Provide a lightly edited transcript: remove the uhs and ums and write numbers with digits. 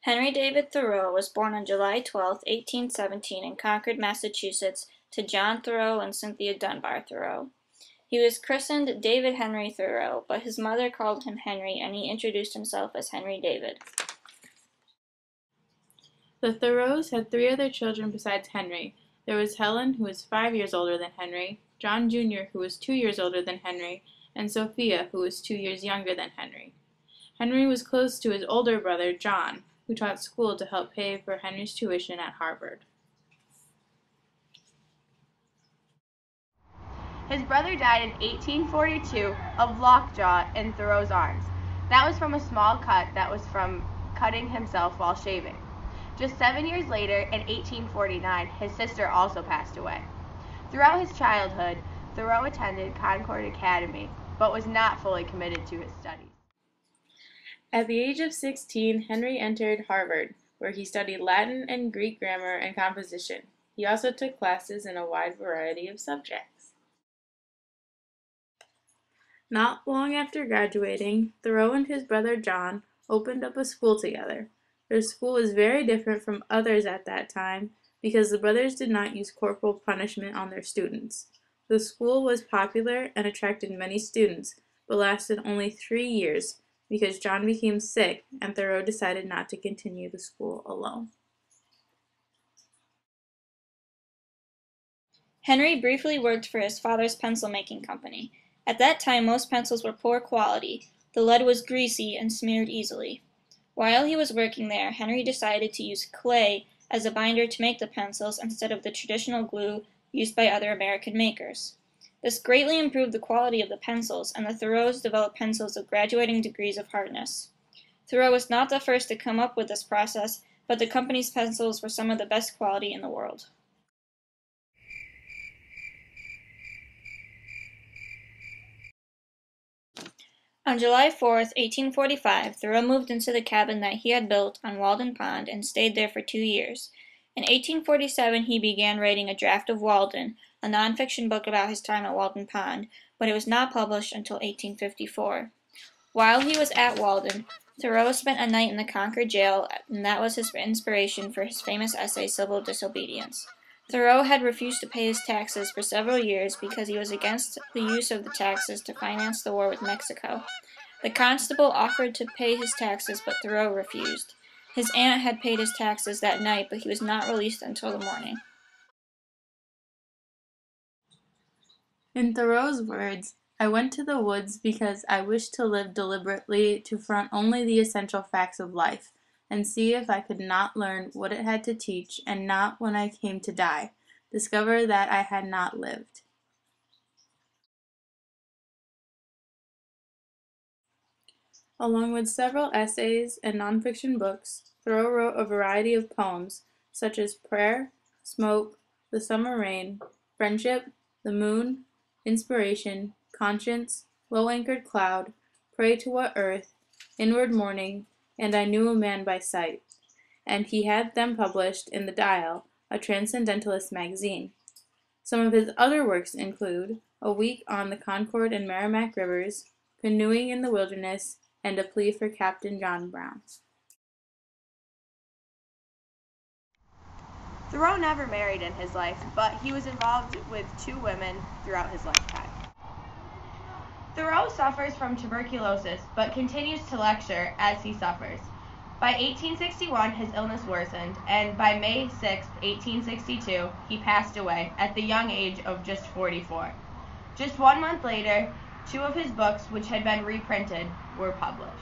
Henry David Thoreau was born on July 12, 1817 in Concord, Massachusetts, to John Thoreau and Cynthia Dunbar Thoreau. He was christened David Henry Thoreau, but his mother called him Henry, and he introduced himself as Henry David. The Thoreaus had 3 other children besides Henry. There was Helen, who was 5 years older than Henry, John Jr., who was 2 years older than Henry, and Sophia, who was 2 years younger than Henry. Henry was close to his older brother, John, who taught school to help pay for Henry's tuition at Harvard. His brother died in 1842 of lockjaw in Thoreau's arms. That was from a small cut that was from cutting himself while shaving. Just 7 years later, in 1849, his sister also passed away. Throughout his childhood, Thoreau attended Concord Academy, but was not fully committed to his studies. At the age of 16, Henry entered Harvard, where he studied Latin and Greek grammar and composition. He also took classes in a wide variety of subjects. Not long after graduating, Thoreau and his brother John opened up a school together. Their school was very different from others at that time because the brothers did not use corporal punishment on their students. The school was popular and attracted many students, but lasted only 3 years because John became sick and Thoreau decided not to continue the school alone. Henry briefly worked for his father's pencil-making company. At that time, most pencils were poor quality. The lead was greasy and smeared easily. While he was working there, Henry decided to use clay as a binder to make the pencils instead of the traditional glue used by other American makers. This greatly improved the quality of the pencils, and the Thoreaus developed pencils of graduating degrees of hardness. Thoreau was not the first to come up with this process, but the company's pencils were some of the best quality in the world. On July 4th, 1845, Thoreau moved into the cabin that he had built on Walden Pond and stayed there for 2 years. In 1847, he began writing A Draft of Walden, a nonfiction book about his time at Walden Pond, but it was not published until 1854. While he was at Walden, Thoreau spent a night in the Concord jail, and that was his inspiration for his famous essay, Civil Disobedience. Thoreau had refused to pay his taxes for several years because he was against the use of the taxes to finance the war with Mexico. The constable offered to pay his taxes, but Thoreau refused. His aunt had paid his taxes that night, but he was not released until the morning. In Thoreau's words, "I went to the woods because I wished to live deliberately, to front only the essential facts of life, and see if I could not learn what it had to teach, and not, when I came to die, discover that I had not lived." Along with several essays and nonfiction books, Thoreau wrote a variety of poems, such as Prayer, Smoke, The Summer Rain, Friendship, The Moon, Inspiration, Conscience, Low-Anchored Cloud, Pray to What Earth, Inward Mourning, and I Knew a Man by Sight, and he had them published in The Dial, a transcendentalist magazine. Some of his other works include A Week on the Concord and Merrimack Rivers, Canoeing in the Wilderness, and A Plea for Captain John Brown. Thoreau never married in his life, but he was involved with 2 women throughout his lifetime. Thoreau suffers from tuberculosis, but continues to lecture as he suffers. By 1861, his illness worsened, and by May 6, 1862, he passed away at the young age of just 44. Just 1 month later, 2 of his books, which had been reprinted, were published.